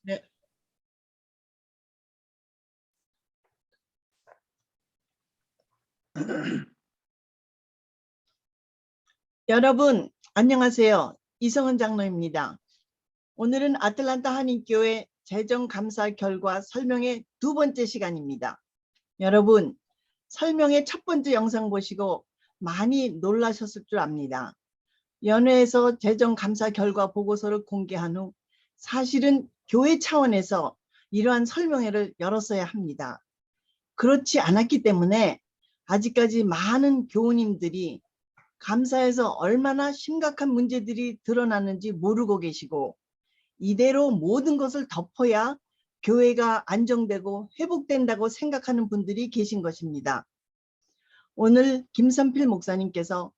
네. 여러분 안녕하세요. 이성은 장로입니다. 오늘은 아틀란타 한인교회 재정감사 결과 설명의 두 번째 시간입니다. 여러분 설명의 첫 번째 영상 보시고 많이 놀라셨을 줄 압니다. 연회에서 재정감사 결과 보고서를 공개한 후 사실은 교회 차원에서 이러한 설명회를 열었어야 합니다. 그렇지 않았기 때문에 아직까지 많은 교우님들이 감사에서 얼마나 심각한 문제들이 드러났는지 모르고 계시고, 이대로 모든 것을 덮어야 교회가 안정되고 회복된다고 생각하는 분들이 계신 것입니다. 오늘 김선필 목사님께서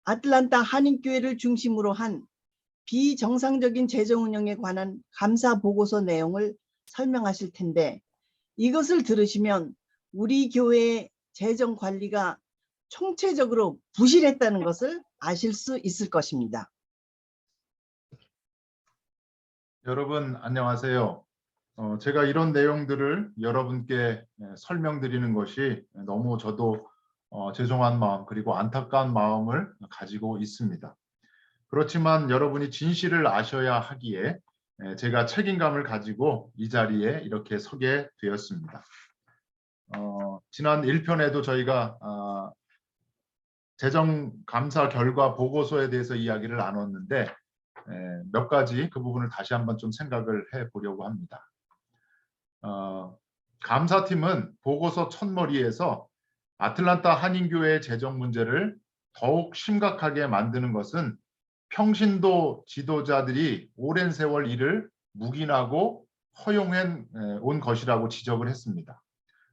아틀란타 한인교회를 중심으로 한 비정상적인 재정 운영에 관한 감사 보고서 내용을 설명하실 텐데, 이것을 들으시면 우리 교회의 재정 관리가 총체적으로 부실했다는 것을 아실 수 있을 것입니다. 여러분 안녕하세요. 제가 이런 내용들을 여러분께 설명드리는 것이 너무 저도 죄송한 마음 그리고 안타까운 마음을 가지고 있습니다. 그렇지만 여러분이 진실을 아셔야 하기에 제가 책임감을 가지고 이 자리에 이렇게 서게 되었습니다. 지난 1편에도 저희가 재정감사 결과 보고서에 대해서 이야기를 나눴는데 몇 가지 그 부분을 다시 한번 좀 생각을 해보려고 합니다. 감사팀은 보고서 첫머리에서 아틀란타 한인교회의 재정 문제를 더욱 심각하게 만드는 것은 평신도 지도자들이 오랜 세월 이를 묵인하고 허용해 온 것이라고 지적을 했습니다.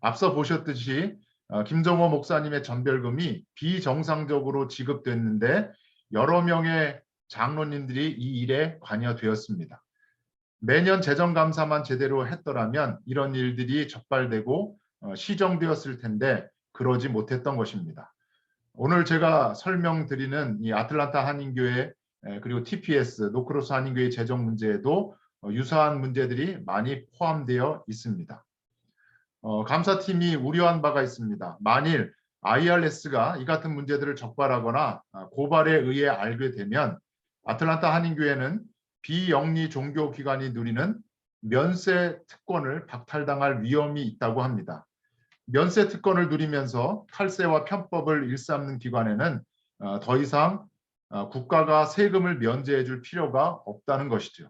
앞서 보셨듯이 김정호 목사님의 전별금이 비정상적으로 지급됐는데 여러 명의 장로님들이 이 일에 관여되었습니다. 매년 재정감사만 제대로 했더라면 이런 일들이 적발되고 시정되었을 텐데 그러지 못했던 것입니다. 오늘 제가 설명드리는 이 아틀란타 한인교회 그리고 TPS 노크로스 한인교회 재정 문제에도 유사한 문제들이 많이 포함되어 있습니다. 감사팀이 우려한 바가 있습니다. 만일 IRS가 이 같은 문제들을 적발하거나 고발에 의해 알게 되면 아틀란타 한인교회는 비영리 종교기관이 누리는 면세 특권을 박탈당할 위험이 있다고 합니다. 면세 특권을 누리면서 탈세와 편법을 일삼는 기관에는 더 이상 국가가 세금을 면제해 줄 필요가 없다는 것이죠.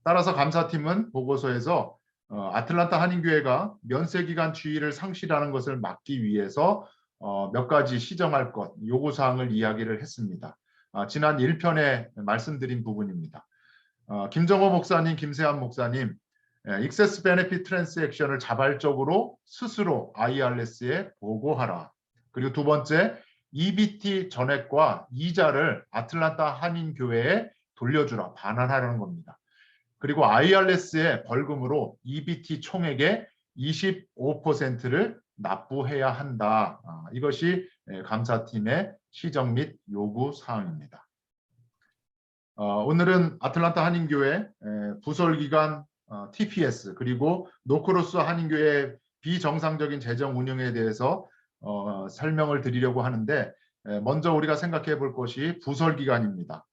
따라서 감사팀은 보고서에서 아틀란타 한인교회가 면세기간 지위를 상실하는 것을 막기 위해서 몇 가지 시정할 것, 요구사항을 이야기를 했습니다. 지난 1편에 말씀드린 부분입니다. 김정호 목사님, 김세한 목사님, 익세스 베네핏 트랜스액션을 자발적으로 스스로 IRS에 보고하라. 그리고 두 번째, EBT 전액과 이자를 아틀란타 한인교회에 돌려주라, 반환하라는 겁니다. 그리고 IRS의 벌금으로 EBT 총액의 25%를 납부해야 한다. 이것이 감사팀의 시정 및 요구 사항입니다. 오늘은 아틀란타 한인교회 부설기관 TPS 그리고 노크로스 한인교회 비정상적인 재정 운영에 대해서 설명을 드리려고 하는데, 먼저 우리가 생각해 볼 것이 부설기관입니다.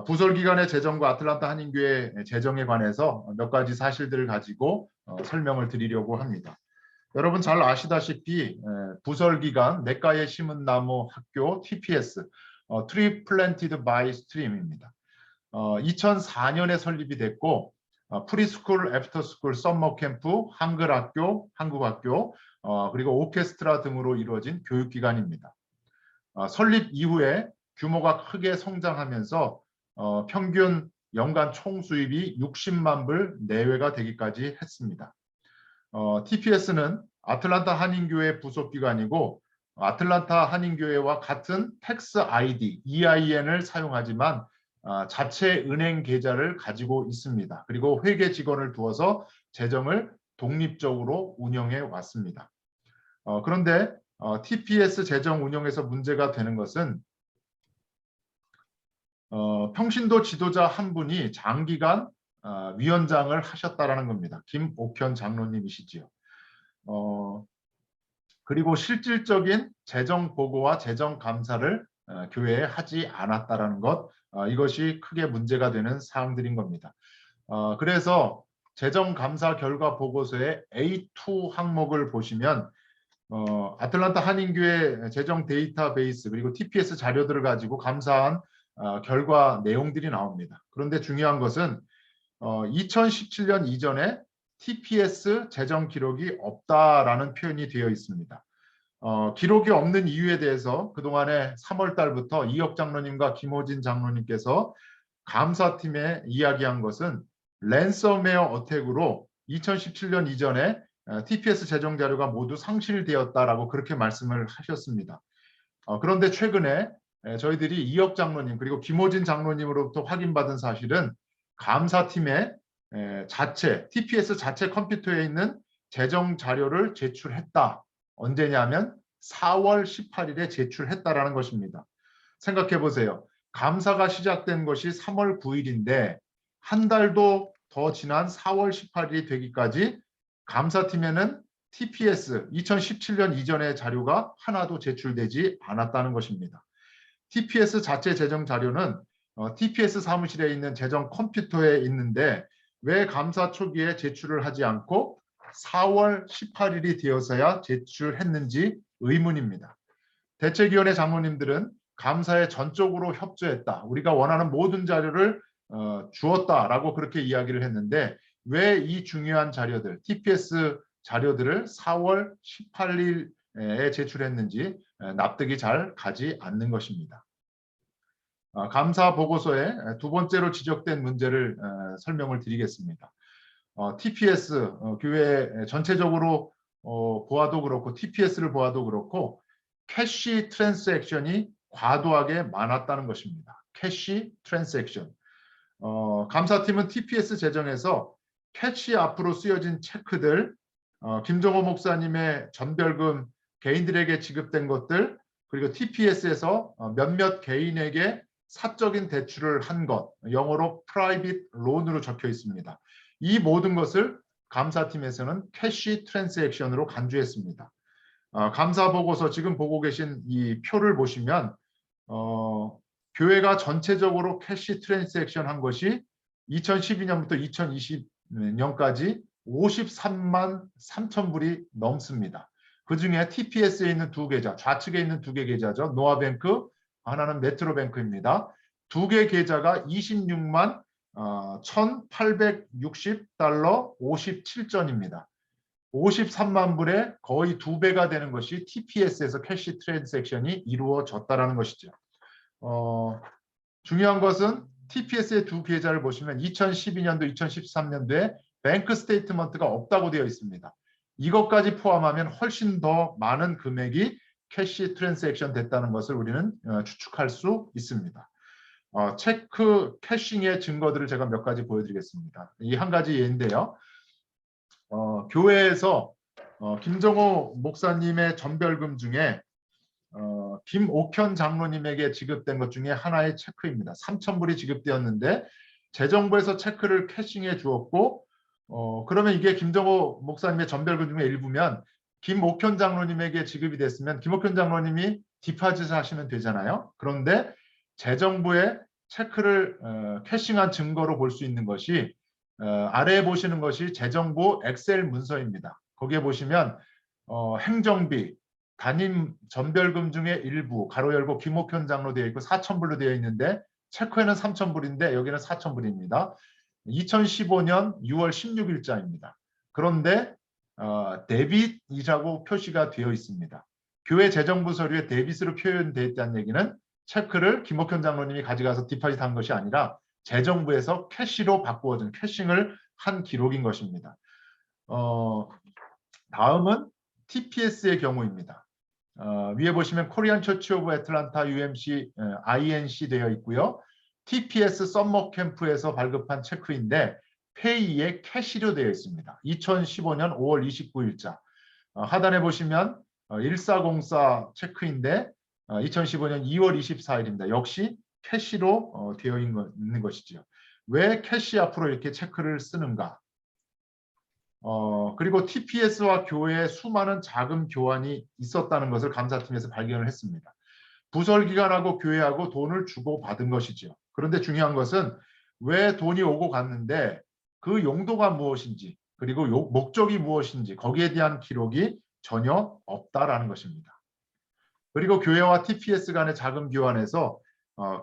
부설기관의 재정과 아틀란타 한인교회 재정에 관해서 몇 가지 사실들을 가지고 설명을 드리려고 합니다. 여러분 잘 아시다시피 부설기관 내과에 심은 나무 학교 TPS Tree Planted by Stream입니다. 2004년에 설립이 됐고 프리스쿨, 애프터스쿨, 썸머 캠프, 한글학교, 한국학교 그리고 오케스트라 등으로 이루어진 교육기관입니다. 설립 이후에 규모가 크게 성장하면서 평균 연간 총수입이 60만 불 내외가 되기까지 했습니다. TPS는 아틀란타 한인교회 부속기관이고 아틀란타 한인교회와 같은 텍스 아이디 EIN을 사용하지만 자체 은행 계좌를 가지고 있습니다. 그리고 회계 직원을 두어서 재정을 독립적으로 운영해 왔습니다. 그런데 TPS 재정 운영에서 문제가 되는 것은 평신도 지도자 한 분이 장기간 위원장을 하셨다라는 겁니다. 김옥현 장로님이시지요. 그리고 실질적인 재정 보고와 재정 감사를 교회에 하지 않았다라는 것, 이것이 크게 문제가 되는 사항들인 겁니다. 그래서 재정 감사 결과 보고서의 A2 항목을 보시면 아틀란타 한인교회 재정 데이터베이스 그리고 TPS 자료들을 가지고 감사한 결과 내용들이 나옵니다. 그런데 중요한 것은 2017년 이전에 TPS 재정 기록이 없다라는 표현이 되어 있습니다. 기록이 없는 이유에 대해서 그동안에 3월 달부터 이혁 장로님과 김호진 장로님께서 감사팀에 이야기한 것은 랜섬웨어 어택으로 2017년 이전에 TPS 재정 자료가 모두 상실되었다라고 그렇게 말씀을 하셨습니다. 그런데 최근에 저희들이 이혁 장로님 그리고 김호진 장로님으로부터 확인받은 사실은 감사팀에 자체 TPS 자체 컴퓨터에 있는 재정 자료를 제출했다. 언제냐면 4월 18일에 제출했다라는 것입니다. 생각해 보세요. 감사가 시작된 것이 3월 9일인데 한 달도 더 지난 4월 18일이 되기까지 감사팀에는 TPS 2017년 이전의 자료가 하나도 제출되지 않았다는 것입니다. TPS 자체 재정 자료는 TPS 사무실에 있는 재정 컴퓨터에 있는데 왜 감사 초기에 제출을 하지 않고 4월 18일이 되어서야 제출했는지 의문입니다. 대책위원회 장로님들은 감사에 전적으로 협조했다. 우리가 원하는 모든 자료를 주었다라고 그렇게 이야기를 했는데 왜 이 중요한 자료들, TPS 자료들을 4월 18일에 제출했는지 납득이 잘 가지 않는 것입니다. 감사 보고서에 두 번째로 지적된 문제를 설명을 드리겠습니다. TPS 교회 전체적으로 보아도 그렇고 TPS를 보아도 그렇고 캐시 트랜잭션이 과도하게 많았다는 것입니다. 캐시 트랜잭션. 감사팀은 TPS 재정에서 캐시 앞으로 쓰여진 체크들, 김정호 목사님의 전별금 개인들에게 지급된 것들, 그리고 TPS에서 몇몇 개인에게 사적인 대출을 한 것, 영어로 프라이빗 론으로 적혀 있습니다. 이 모든 것을 감사팀에서는 캐시 트랜잭션으로 간주했습니다. 감사 보고서 지금 보고 계신 이 표를 보시면 교회가 전체적으로 캐시 트랜잭션 한 것이 2012년부터 2020년까지 53만 3천 불이 넘습니다. 그중에 TPS에 있는 두 계좌, 좌측에 있는 두 개 계좌죠. 노아뱅크, 하나는 메트로뱅크입니다. 두 개 계좌가 26만 1,860달러 57전입니다. 53만 불에 거의 2배가 되는 것이 TPS에서 캐시 트랜잭션이 이루어졌다는 것이죠. 중요한 것은 TPS의 두 계좌를 보시면 2012년도, 2013년도에 뱅크 스테이트먼트가 없다고 되어 있습니다. 이것까지 포함하면 훨씬 더 많은 금액이 캐시 트랜잭션 됐다는 것을 우리는 추측할 수 있습니다. 체크 캐싱의 증거들을 제가 몇 가지 보여드리겠습니다. 이 한 가지 예인데요. 교회에서 김정호 목사님의 전별금 중에 김옥현 장로님에게 지급된 것 중에 하나의 체크입니다. 3,000불이 지급되었는데 재정부에서 체크를 캐싱해 주었고 그러면 이게 김정호 목사님의 전별금 중에 일부면 김옥현 장로님에게 지급이 됐으면 김옥현 장로님이 디파짓 하시면 되잖아요. 그런데 재정부에 체크를 캐싱한 증거로 볼 수 있는 것이 아래에 보시는 것이 재정부 엑셀 문서입니다. 거기에 보시면 행정비, 담임 전별금 중에 일부 가로 열고 김옥현 장로 되어 있고 4,000불로 되어 있는데 체크에는 3,000불인데 여기는 4,000불입니다. 2015년 6월 16일자입니다. 그런데 데빗이라고 표시가 되어 있습니다. 교회 재정부 서류에 데빗으로 표현되어 있다는 얘기는 체크를 김옥현 장로님이 가져가서 디파짓 한 것이 아니라 재정부에서 캐시로 바꾸어진 캐싱을 한 기록인 것입니다. 다음은 TPS의 경우입니다. 위에 보시면 코리안 처치 오브 애틀란타 UMC INC 되어 있고요. TPS 썸머 캠프에서 발급한 체크인데 페이에 캐시로 되어 있습니다. 2015년 5월 29일자. 하단에 보시면 1404 체크인데 2015년 2월 24일입니다. 역시 캐시로 되어 있는 것이죠. 왜 캐시 앞으로 이렇게 체크를 쓰는가? 그리고 TPS와 교회에 수많은 자금 교환이 있었다는 것을 감사팀에서 발견을 했습니다. 부설기관하고 교회하고 돈을 주고 받은 것이죠. 그런데 중요한 것은 왜 돈이 오고 갔는데 그 용도가 무엇인지 그리고 목적이 무엇인지 거기에 대한 기록이 전혀 없다라는 것입니다. 그리고 교회와 TPS 간의 자금 교환에서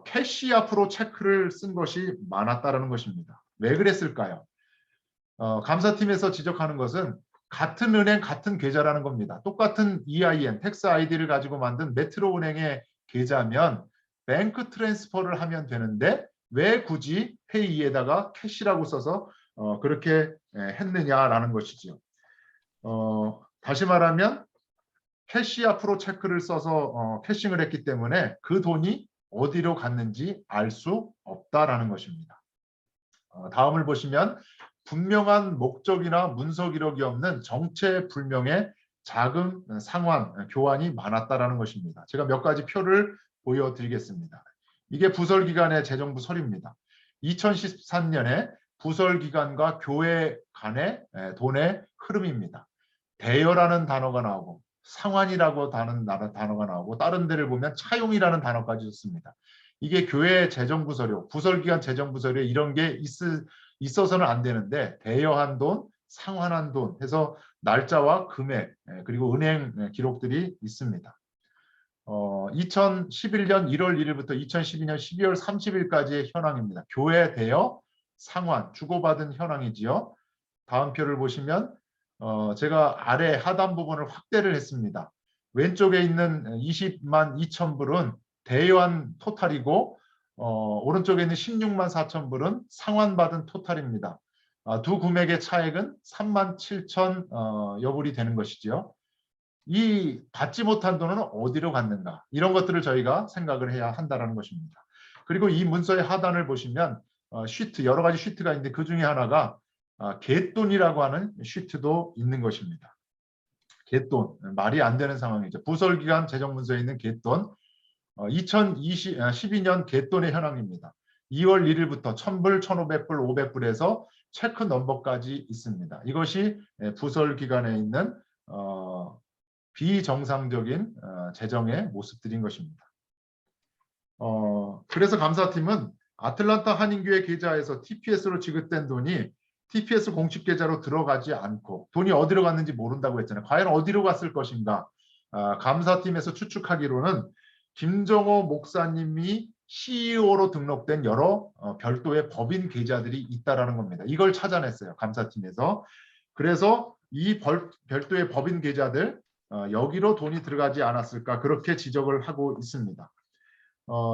캐시 앞으로 체크를 쓴 것이 많았다라는 것입니다. 왜 그랬을까요? 감사팀에서 지적하는 것은 같은 은행 같은 계좌라는 겁니다. 똑같은 EIN, 텍스 아이디를 가지고 만든 메트로은행의 계좌면 뱅크 트랜스퍼를 하면 되는데 왜 굳이 페이에다가 캐시라고 써서 그렇게 했느냐라는 것이죠. 다시 말하면 캐시 앞으로 체크를 써서 캐싱을 했기 때문에 그 돈이 어디로 갔는지 알 수 없다라는 것입니다. 다음을 보시면 분명한 목적이나 문서 기록이 없는 정체불명의 자금 상환 교환이 많았다라는 것입니다. 제가 몇 가지 표를 보여드리겠습니다. 이게 부설기관의 재정부 서류입니다. 2013년에 부설기관과 교회 간의 돈의 흐름입니다. 대여라는 단어가 나오고 상환이라고 하는 단어가 나오고 다른 데를 보면 차용이라는 단어까지 썼습니다. 이게 교회 재정부 서류, 부설기관 재정부 서류에 이런 게 있어서는 안 되는데 대여한 돈, 상환한 돈 해서 날짜와 금액 그리고 은행 기록들이 있습니다. 2011년 1월 1일부터 2012년 12월 30일까지의 현황입니다. 교회 대여, 상환, 주고받은 현황이지요. 다음 표를 보시면 제가 아래 하단 부분을 확대를 했습니다. 왼쪽에 있는 20만 2천 불은 대여한 토탈이고 오른쪽에 있는 16만 4천 불은 상환받은 토탈입니다. 두 금액의 차액은 3만 7천 여불이 되는 것이죠. 이 받지 못한 돈은 어디로 갔는가? 이런 것들을 저희가 생각을 해야 한다는 것입니다. 그리고 이 문서의 하단을 보시면 쉬트, 여러 가지 쉬트가 있는데 그 중에 하나가 갯돈이라고 하는 쉬트도 있는 것입니다. 갯돈, 말이 안 되는 상황이죠. 부설기관 재정문서에 있는 갯돈, 2012년 갯돈의 현황입니다. 2월 1일부터 1000불, 1500불, 500불에서 체크 넘버까지 있습니다. 이것이 부설기관에 있는 비정상적인 재정의 모습들인 것입니다. 그래서 감사팀은 아틀란타 한인교회 계좌에서 TPS로 지급된 돈이 TPS 공식 계좌로 들어가지 않고 돈이 어디로 갔는지 모른다고 했잖아요. 과연 어디로 갔을 것인가? 감사팀에서 추측하기로는 김정호 목사님이 CEO로 등록된 여러 별도의 법인 계좌들이 있다라는 겁니다. 이걸 찾아냈어요. 감사팀에서. 그래서 이 별도의 법인 계좌들 여기로 돈이 들어가지 않았을까 그렇게 지적을 하고 있습니다.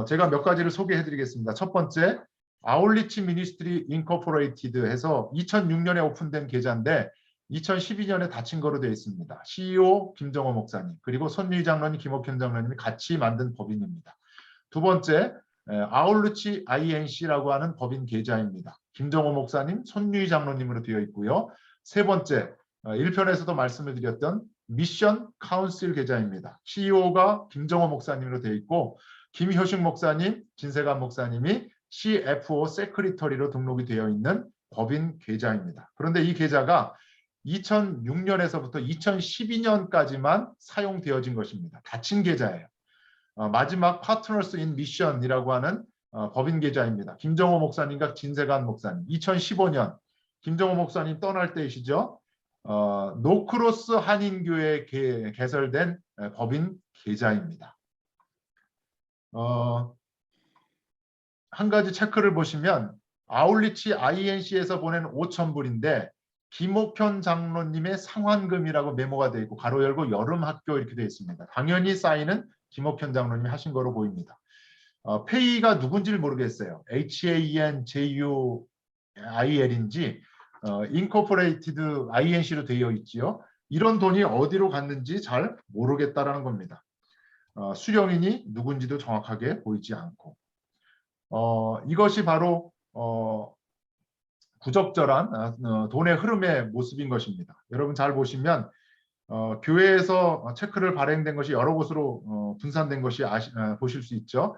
제가 몇 가지를 소개해드리겠습니다. 첫 번째, 아울리치 미니스트리 인코퍼레이티드 해서 2006년에 오픈된 계좌인데 2012년에 닫힌 거로 되어 있습니다. CEO 김정호 목사님 그리고 손유희 장로님, 김옥현 장로님이 같이 만든 법인입니다. 두 번째, 아울리치 INC라고 하는 법인 계좌입니다. 김정호 목사님, 손유희 장로님으로 되어 있고요. 세 번째, 1편에서도 말씀을 드렸던 미션 카운슬 계좌입니다. CEO가 김정호 목사님으로 되어 있고 김효식 목사님, 진세관 목사님이 CFO 세크리터리로 등록이 되어 있는 법인 계좌입니다. 그런데 이 계좌가 2006년에서부터 2012년까지만 사용되어진 것입니다. 닫힌 계좌예요. 마지막 파트너스 인 미션이라고 하는 법인 계좌입니다. 김정호 목사님과 진세관 목사님. 2015년 김정호 목사님 떠날 때이시죠. 노크로스 한인교회에 개설된 법인 계좌입니다. 한 가지 체크를 보시면 아울리치 INC에서 보낸 5,000불인데 김옥현 장로님의 상환금이라고 메모가 되어 있고 가로 열고 여름학교 이렇게 되어 있습니다. 당연히 사인은 김옥현 장로님이 하신 거로 보입니다. 페이가 누군지를 모르겠어요. HANJUIL인지 인코퍼레이티드 INC로 되어 있지요. 이런 돈이 어디로 갔는지 잘 모르겠다라는 겁니다. 수령인이 누군지도 정확하게 보이지 않고 이것이 바로 부적절한 돈의 흐름의 모습인 것입니다. 여러분 잘 보시면 교회에서 체크를 발행된 것이 여러 곳으로 분산된 것이 보실 수 있죠.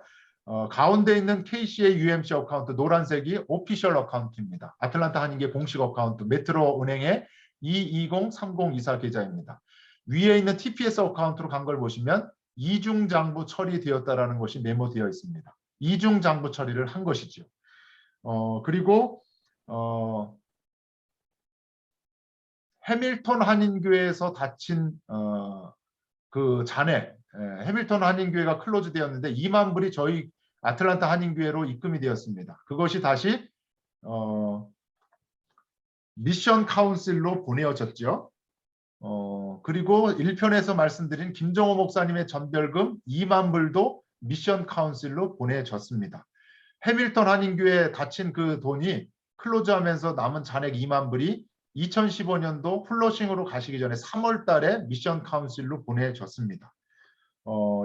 가운데 있는 KCA UMC 어카운트 노란색이 오피셜 어카운트입니다. 아틀란타 한인교회 공식 어카운트 메트로 은행의 2203024 계좌입니다. 위에 있는 TPS 어카운트로 간 걸 보시면 이중 장부 처리되었다라는 것이 메모되어 있습니다. 이중 장부 처리를 한 것이죠. 그리고 해밀턴 한인교회에서 다친 그 잔해 해밀턴 한인교회가 클로즈 되었는데 2만 불이 저희 아틀란타 한인교회로 입금이 되었습니다. 그것이 다시 미션 카운슬로 보내어졌죠. 그리고 1편에서 말씀드린 김정호 목사님의 전별금 2만 불도 미션 카운슬로 보내졌습니다. 해밀턴 한인교회 다친 그 돈이 클로즈하면서 남은 잔액 2만 불이 2015년도 플러싱으로 가시기 전에 3월 달에 미션 카운슬로 보내졌습니다.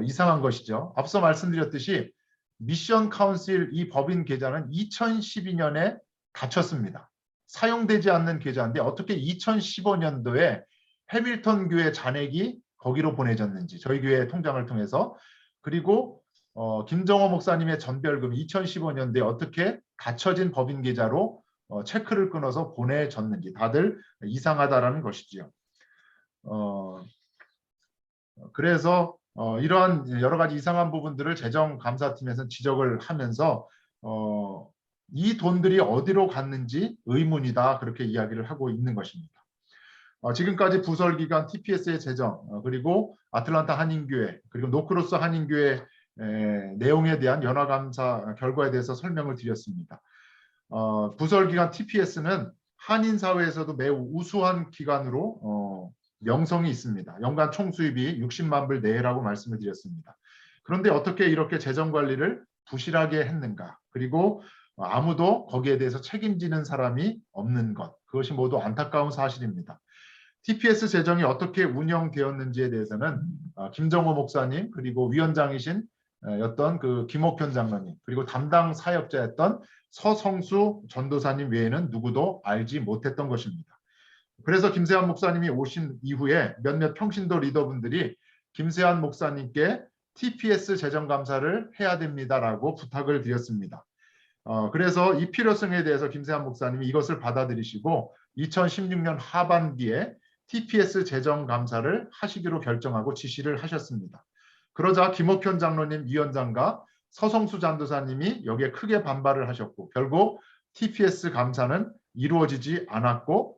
이상한 것이죠. 앞서 말씀드렸듯이 미션 카운슬 이 법인 계좌는 2012년에 닫혔습니다. 사용되지 않는 계좌인데 어떻게 2015년도에 해밀턴 교회 잔액이 거기로 보내졌는지 저희 교회 통장을 통해서 그리고 김정호 목사님의 전별금이 2015년도에 어떻게 닫혀진 법인 계좌로 체크를 끊어서 보내졌는지 다들 이상하다라는 것이지요. 그래서 이러한 여러 가지 이상한 부분들을 재정감사팀에서 지적을 하면서 이 돈들이 어디로 갔는지 의문이다 그렇게 이야기를 하고 있는 것입니다. 지금까지 부설기관 TPS의 재정 그리고 아틀란타 한인교회 그리고 노크로스 한인교회 내용에 대한 연화감사 결과에 대해서 설명을 드렸습니다. 부설기관 TPS는 한인사회에서도 매우 우수한 기관으로 명성이 있습니다. 연간 총수입이 60만 불 내외라고 말씀을 드렸습니다. 그런데 어떻게 이렇게 재정관리를 부실하게 했는가 그리고 아무도 거기에 대해서 책임지는 사람이 없는 것 그것이 모두 안타까운 사실입니다. TPS 재정이 어떻게 운영되었는지에 대해서는 김정호 목사님 그리고 위원장이신 였던 그 김옥현 장로님 그리고 담당 사역자였던 서성수 전도사님 외에는 누구도 알지 못했던 것입니다. 그래서 김세환 목사님이 오신 이후에 몇몇 평신도 리더분들이 김세환 목사님께 TPS 재정감사를 해야 됩니다라고 부탁을 드렸습니다. 그래서 이 필요성에 대해서 김세환 목사님이 이것을 받아들이시고 2016년 하반기에 TPS 재정감사를 하시기로 결정하고 지시를 하셨습니다. 그러자 김옥현 장로님 위원장과 서성수 전도사님이 여기에 크게 반발을 하셨고 결국 TPS 감사는 이루어지지 않았고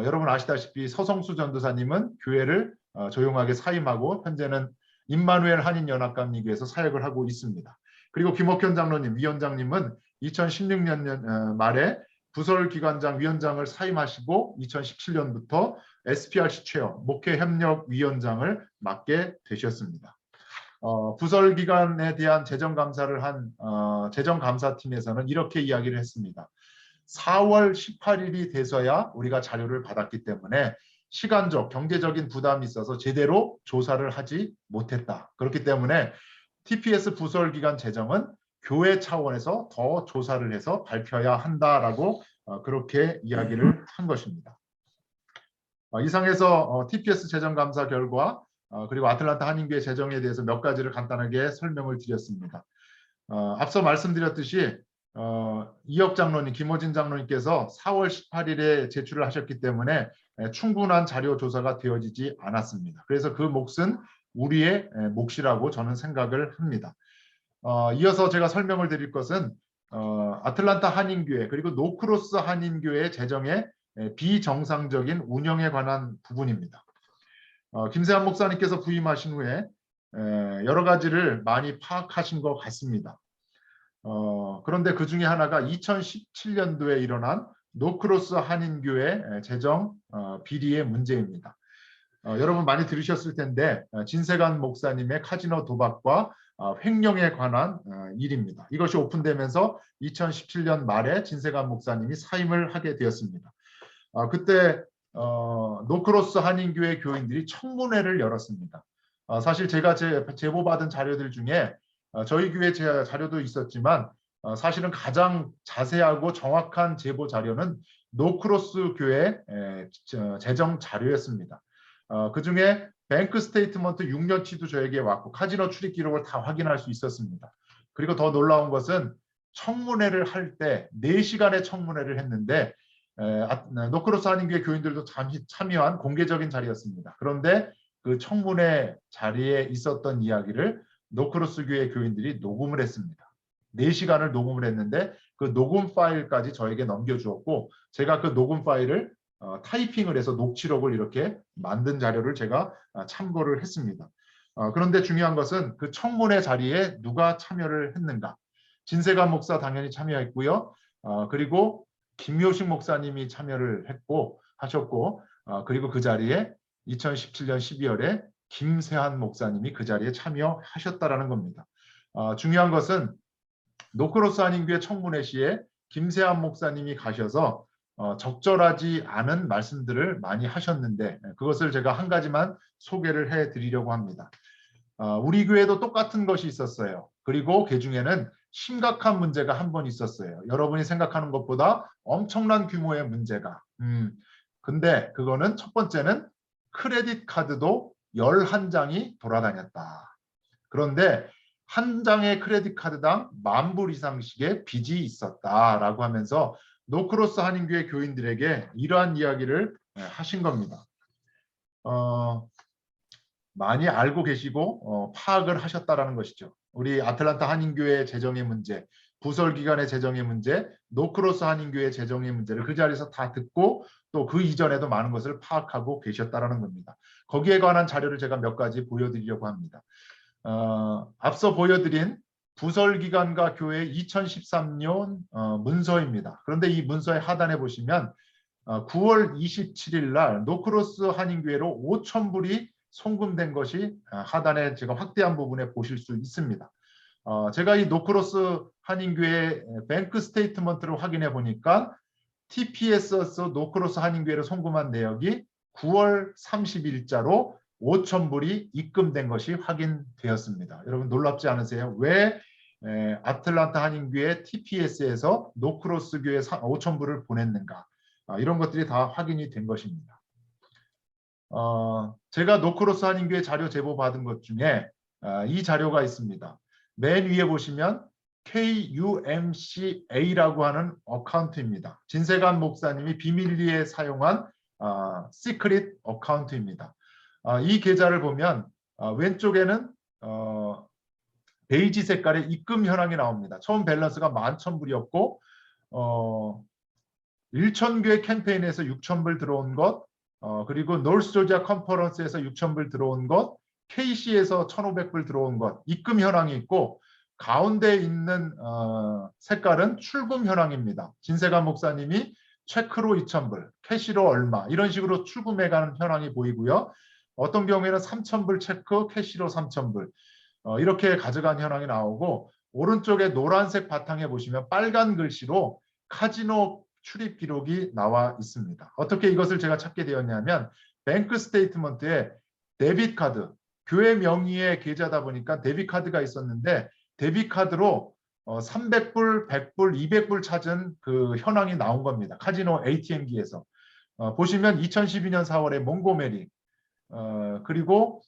여러분 아시다시피 서성수 전도사님은 교회를 조용하게 사임하고 현재는 임마누엘 한인연합감리교에서 사역을 하고 있습니다. 그리고 김옥현 장로님 위원장님은 2016년 말에 부설기관장 위원장을 사임하시고 2017년부터 SPRC 체어 목회협력위원장을 맡게 되셨습니다. 부설기관에 대한 재정감사를 한 재정감사팀에서는 이렇게 이야기를 했습니다. 4월 18일이 돼서야 우리가 자료를 받았기 때문에 시간적, 경제적인 부담이 있어서 제대로 조사를 하지 못했다. 그렇기 때문에 TPS 부설기관 재정은 교회 차원에서 더 조사를 해서 밝혀야 한다라고 그렇게 이야기를 한 것입니다. 이상해서 TPS 재정감사 결과 그리고 아틀란타 한인교회 재정에 대해서 몇 가지를 간단하게 설명을 드렸습니다. 앞서 말씀드렸듯이 이혁 장로님, 김호진 장로님께서 4월 18일에 제출을 하셨기 때문에 충분한 자료 조사가 되어지지 않았습니다. 그래서 그 몫은 우리의 몫이라고 저는 생각을 합니다. 이어서 제가 설명을 드릴 것은 아틀란타 한인교회 그리고 노크로스 한인교회 재정의 비정상적인 운영에 관한 부분입니다. 김세환 목사님께서 부임하신 후에 여러 가지를 많이 파악하신 것 같습니다. 그런데 그 중에 하나가 2017년도에 일어난 노크로스 한인교회 재정 비리의 문제입니다. 여러분 많이 들으셨을 텐데 진세관 목사님의 카지노 도박과 횡령에 관한 일입니다. 이것이 오픈되면서 2017년 말에 진세관 목사님이 사임을 하게 되었습니다. 그때 노크로스 한인교회 교인들이 청문회를 열었습니다. 사실 제가 제보받은 자료들 중에 저희 교회 자료도 있었지만 사실은 가장 자세하고 정확한 제보 자료는 노크로스 교회 재정 자료였습니다. 그중에 뱅크 스테이트먼트 6년치도 저에게 왔고 카지노 출입 기록을 다 확인할 수 있었습니다. 그리고 더 놀라운 것은 청문회를 할 때 4시간의 청문회를 했는데 노크로스 한인교회 교인들도 참여한 공개적인 자리였습니다. 그런데 그 청문회 자리에 있었던 이야기를 노크로스 교회 교인들이 녹음을 했습니다. 4시간을 녹음을 했는데 그 녹음 파일까지 저에게 넘겨주었고 제가 그 녹음 파일을 타이핑을 해서 녹취록을 이렇게 만든 자료를 제가 참고를 했습니다. 그런데 중요한 것은 그 청문회 자리에 누가 참여를 했는가. 진세관 목사 당연히 참여했고요. 그리고 김효식 목사님이 참여를 하셨고 그리고 그 자리에 2017년 12월에 김세한 목사님이 그 자리에 참여하셨다라는 겁니다. 중요한 것은 노크로스 한인교회 청문회 시에 김세한 목사님이 가셔서 적절하지 않은 말씀들을 많이 하셨는데 그것을 제가 한 가지만 소개를 해드리려고 합니다. 우리 교회도 똑같은 것이 있었어요. 그리고 그 중에는 심각한 문제가 한 번 있었어요. 여러분이 생각하는 것보다 엄청난 규모의 문제가. 근데 그거는 첫 번째는 크레딧 카드도 11장이 돌아다녔다. 그런데 한 장의 크레딧 카드당 10,000불 이상씩의 빚이 있었다라고 하면서 노크로스 한인교회 교인들에게 이러한 이야기를 하신 겁니다. 많이 알고 계시고 파악을 하셨다라는 것이죠. 우리 아틀란타 한인교회 재정의 문제, 부설기관의 재정의 문제, 노크로스 한인교회 재정의 문제를 그 자리에서 다 듣고 또 그 이전에도 많은 것을 파악하고 계셨다라는 겁니다. 거기에 관한 자료를 제가 몇 가지 보여드리려고 합니다. 앞서 보여드린 부설기관과 교회 2013년 문서입니다. 그런데 이 문서의 하단에 보시면 9월 27일 날 노크로스 한인교회로 5,000불이 송금된 것이 하단에 제가 확대한 부분에 보실 수 있습니다. 제가 이 노크로스 한인교회 뱅크 스테이트먼트를 확인해 보니까 TPS에서 노크로스 한인교회로 송금한 내역이 9월 30일자로 5,000불이 입금된 것이 확인되었습니다. 여러분 놀랍지 않으세요? 왜 아틀란타 한인교회 TPS에서 노크로스 교회 5,000불을 보냈는가? 이런 것들이 다 확인이 된 것입니다. 제가 노크로스 한인교회 자료 제보 받은 것 중에 이 자료가 있습니다. 맨 위에 보시면 KUMCA라고 하는 어카운트입니다. 진세관 목사님이 비밀리에 사용한 시크릿 어카운트입니다. 이 계좌를 보면 왼쪽에는 베이지 색깔의 입금 현황이 나옵니다. 처음 밸런스가 11,000불이었고 1,000교회 캠페인에서 6,000불 들어온 것, 그리고 노스조지아 컨퍼런스에서 6,000불 들어온 것, KC에서 1,500불 들어온 것, 입금 현황이 있고 가운데 있는 색깔은 출금 현황입니다. 진세관 목사님이 체크로 2,000불, 캐시로 얼마 이런 식으로 출금해가는 현황이 보이고요. 어떤 경우에는 3,000불 체크, 캐시로 3,000불 이렇게 가져간 현황이 나오고 오른쪽에 노란색 바탕에 보시면 빨간 글씨로 카지노 출입 기록이 나와 있습니다. 어떻게 이것을 제가 찾게 되었냐면 뱅크 스테이트먼트에 데빗 카드, 교회 명의의 계좌다 보니까 데빗 카드가 있었는데 데빗 카드로 300불, 100불, 200불 찾은 그 현황이 나온 겁니다. 카지노 ATM기에서. 보시면 2012년 4월에 몽고메리 그리고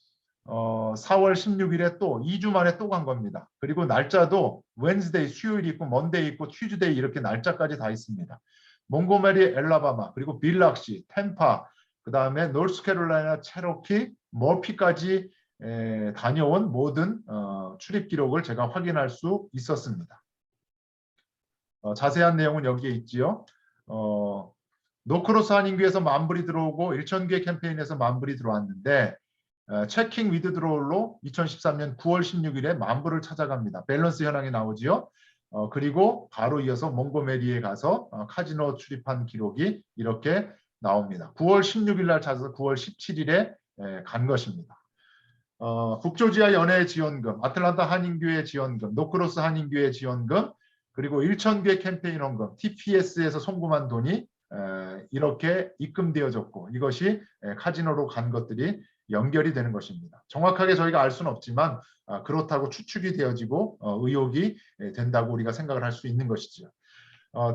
4월 16일에 또 2주 만에 또 간 겁니다. 그리고 날짜도 웬즈데이 수요일이 있고 먼데이 있고 튜즈데이 이렇게 날짜까지 다 있습니다. 몽고메리 엘라바마 그리고 빌락시, 템파 그 다음에 노스캐롤라이나 체로키, 머피까지 다녀온 모든 출입 기록을 제가 확인할 수 있었습니다. 자세한 내용은 여기에 있지요. 노크로스 한인교회에서 10,000불이 들어오고 1,000교회 캠페인에서 10,000불이 들어왔는데 체킹 위드 드로울로 2013년 9월 16일에 10,000불을 찾아갑니다. 밸런스 현황이 나오지요. 그리고 바로 이어서 몽고메리에 가서 카지노 출입한 기록이 이렇게 나옵니다. 9월 16일 날 찾아서 9월 17일에 간 것입니다. 북조지아 연예 지원금, 아틀란타 한인교회 지원금, 노크로스 한인교회 지원금, 그리고 1,000교회 캠페인 헌금, TPS에서 송금한 돈이 이렇게 입금되어졌고 이것이 카지노로 간 것들이 연결이 되는 것입니다. 정확하게 저희가 알 수는 없지만 그렇다고 추측이 되어지고 의혹이 된다고 우리가 생각을 할 수 있는 것이죠.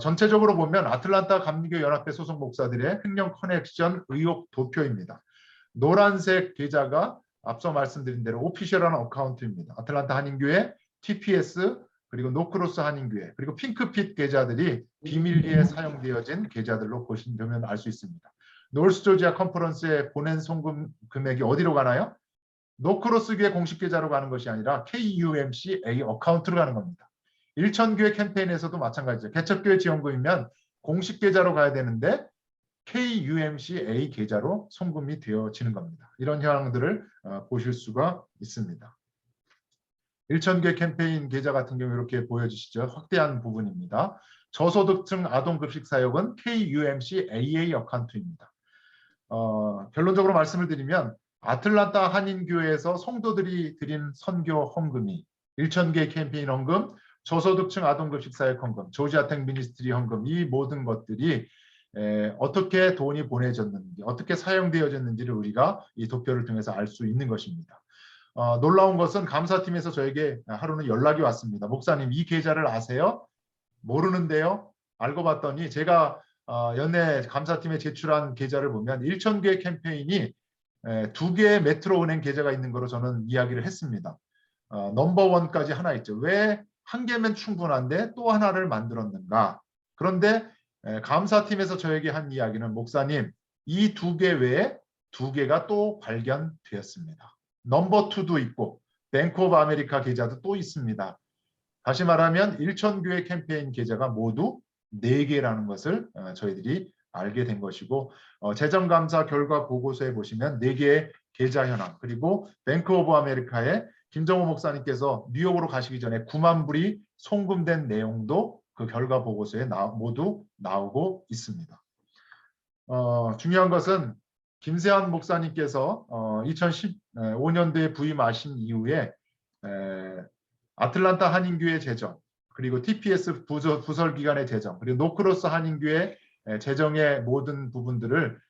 전체적으로 보면 아틀란타 감리교 연합회 소속 목사들의 횡령 커넥션 의혹 도표입니다. 노란색 계좌가 앞서 말씀드린 대로 오피셜한 어카운트입니다. 아틀란타 한인교회, TPS, 그리고 노크로스 한인교회, 그리고 핑크핏 계좌들이 비밀리에 사용되어진 계좌들로 보시면 알 수 있습니다. 노스조지아 컨퍼런스에 보낸 송금 금액이 어디로 가나요? 노크로스교회 공식 계좌로 가는 것이 아니라 KUMCA 어카운트로 가는 겁니다. 일천교회 캠페인에서도 마찬가지죠. 개척교회 지원금이면 공식 계좌로 가야 되는데 KUMCA 계좌로 송금이 되어지는 겁니다. 이런 현황들을 보실 수가 있습니다. 일천교회 캠페인 계좌 같은 경우 이렇게 보여주시죠. 확대한 부분입니다. 저소득층 아동급식 사역은 KUMCAA 어카운트입니다. 결론적으로 말씀을 드리면 아틀란타 한인교회에서 성도들이 드린 선교 헌금이 일천교회 캠페인 헌금, 저소득층 아동급식 사역 헌금, 조지아텍 미니스트리 헌금, 이 모든 것들이 어떻게 돈이 보내졌는지, 어떻게 사용되어졌는지를 우리가 이 도표를 통해서 알 수 있는 것입니다. 놀라운 것은 감사팀에서 저에게 하루는 연락이 왔습니다. 목사님, 이 계좌를 아세요? 모르는데요. 알고 봤더니 제가 연내 감사팀에 제출한 계좌를 보면 일천교회 캠페인이 2개의 메트로은행 계좌가 있는 거로 저는 이야기를 했습니다. 넘버원까지 하나 있죠. 왜 한 개면 충분한데 또 하나를 만들었는가? 그런데 감사팀에서 저에게 한 이야기는 목사님, 이 2개 외에 2개가 또 발견되었습니다. 넘버 2도 있고 뱅크 오브 아메리카 계좌도 또 있습니다. 다시 말하면 일천교회 캠페인 계좌가 모두 4개라는 것을 저희들이 알게 된 것이고, 재정감사 결과 보고서에 보시면 4개의 계좌 현황, 그리고 뱅크 오브 아메리카의 김정호 목사님께서 뉴욕으로 가시기 전에 9만 불이 송금된 내용도 그 결과 보고서에 모두 나오고 있습니다. 중요한 것은 김세환 목사님께서 2015년도에 부임하신 이후에 아틀란타 한인교회 재정, 그리고 TPS 부설기관의 재정, 그리고 노크로스 한인교회 재정의 모든 부분들을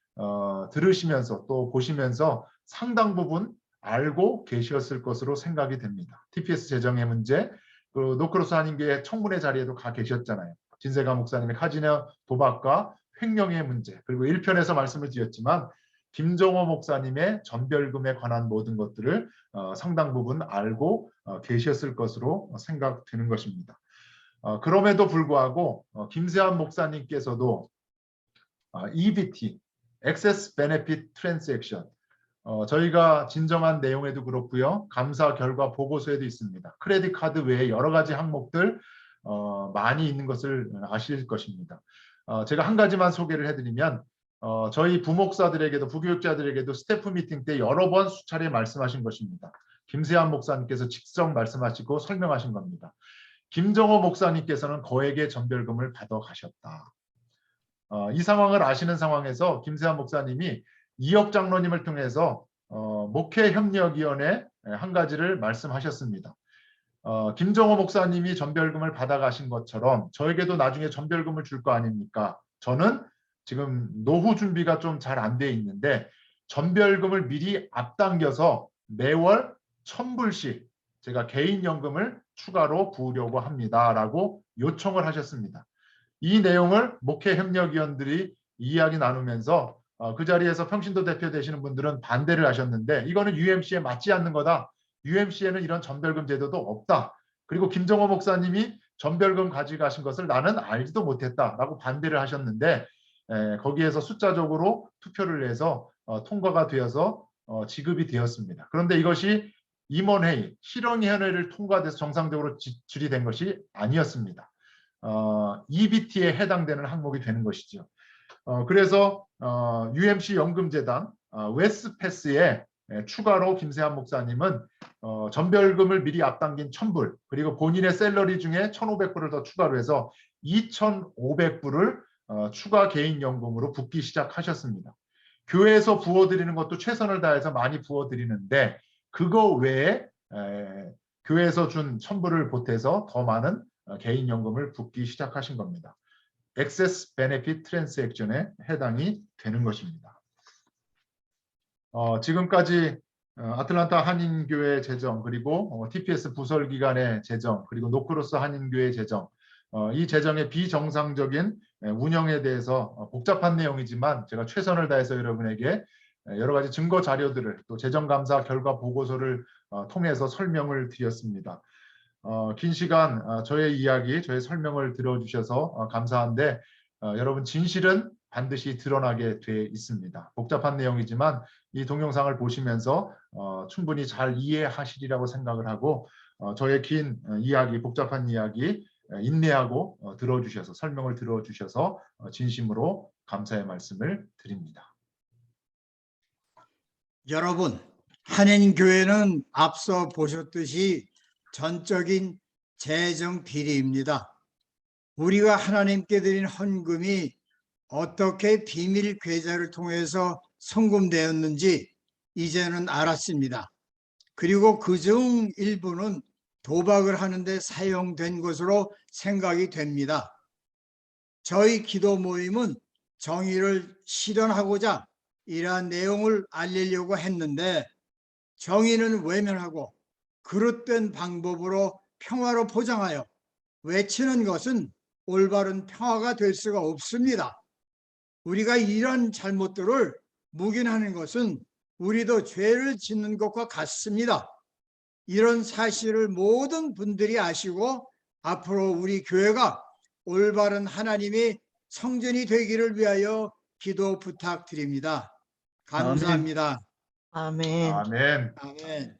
들으시면서 또 보시면서 상당 부분 알고 계셨을 것으로 생각이 됩니다. TPS 재정의 문제, 그 노크로스 한인교회 청문회 자리에도 가 계셨잖아요. 진세가 목사님의 카지노 도박과 횡령의 문제, 그리고 1편에서 말씀을 드렸지만 김정호 목사님의 전별금에 관한 모든 것들을 상당 부분 알고 계셨을 것으로 생각되는 것입니다. 그럼에도 불구하고 김세환 목사님께서도 EBT, Excess Benefit Transaction, 저희가 진정한 내용에도 그렇고요. 감사 결과 보고서에도 있습니다. 크레딧 카드 외에 여러 가지 항목들 많이 있는 것을 아실 것입니다. 제가 한 가지만 소개를 해드리면 저희 부목사들에게도 부교육자들에게도 스태프 미팅 때 여러 번 수차례 말씀하신 것입니다. 김세환 목사님께서 직접 말씀하시고 설명하신 겁니다. 김정호 목사님께서는 거액의 전별금을 받아 가셨다. 이 상황을 아시는 상황에서 김세환 목사님이 이혁 장로님을 통해서 목회협력위원회 한 가지를 말씀하셨습니다. 김정호 목사님이 전별금을 받아가신 것처럼 저에게도 나중에 전별금을 줄 거 아닙니까? 저는 지금 노후 준비가 좀 잘 안 돼 있는데 전별금을 미리 앞당겨서 매월 1,000불씩 제가 개인연금을 추가로 부으려고 합니다라고 요청을 하셨습니다. 이 내용을 목회협력위원들이 이야기 나누면서 그 자리에서 평신도 대표 되시는 분들은 반대를 하셨는데 이거는 UMC에 맞지 않는 거다. UMC에는 이런 전별금 제도도 없다. 그리고 김정호 목사님이 전별금 가져가신 것을 나는 알지도 못했다라고 반대를 하셨는데 거기에서 숫자적으로 투표를 해서 통과가 되어서 지급이 되었습니다. 그런데 이것이 임원회의, 실형위원회를 통과돼서 정상적으로 지출이 된 것이 아니었습니다. EBT에 해당되는 항목이 되는 것이죠. 그래서 UMC 연금재단 웨스패스에 추가로 김세환 목사님은 전별금을 미리 앞당긴 1,000불 그리고 본인의 셀러리 중에 1,500불을 더 추가로 해서 2,500불을 추가 개인연금으로 붓기 시작하셨습니다. 교회에서 부어드리는 것도 최선을 다해서 많이 부어드리는데 그거 외에 교회에서 준 1,000불을 보태서 더 많은 개인연금을 붓기 시작하신 겁니다. Excess Benefit Transaction에 해당이 되는 것입니다. 지금까지 아틀란타 한인교회 재정 그리고 TPS 부설기관의 재정 그리고 노크로스 한인교회 재정 이 재정의 비정상적인 운영에 대해서 복잡한 내용이지만 제가 최선을 다해서 여러분에게 여러 가지 증거 자료들을 또 재정감사 결과 보고서를 통해서 설명을 드렸습니다. 긴 시간 저의 이야기, 저의 설명을 들어주셔서 감사한데 여러분 진실은 반드시 드러나게 돼 있습니다. 복잡한 내용이지만 이 동영상을 보시면서 충분히 잘 이해하시리라고 생각을 하고 저의 긴 이야기, 복잡한 이야기 인내하고 들어주셔서 설명을 들어주셔서 진심으로 감사의 말씀을 드립니다. 여러분, 한인교회는 앞서 보셨듯이 전적인 재정 비리입니다. 우리가 하나님께 드린 헌금이 어떻게 비밀 계좌를 통해서 송금되었는지 이제는 알았습니다. 그리고 그중 일부는 도박을 하는데 사용된 것으로 생각이 됩니다. 저희 기도 모임은 정의를 실현하고자 이러한 내용을 알리려고 했는데 정의는 외면하고 그릇된 방법으로 평화로 포장하여 외치는 것은 올바른 평화가 될 수가 없습니다. 우리가 이런 잘못들을 묵인하는 것은 우리도 죄를 짓는 것과 같습니다. 이런 사실을 모든 분들이 아시고 앞으로 우리 교회가 올바른 하나님의 성전이 되기를 위하여 기도 부탁드립니다. 감사합니다. 아멘. 아멘. 아멘.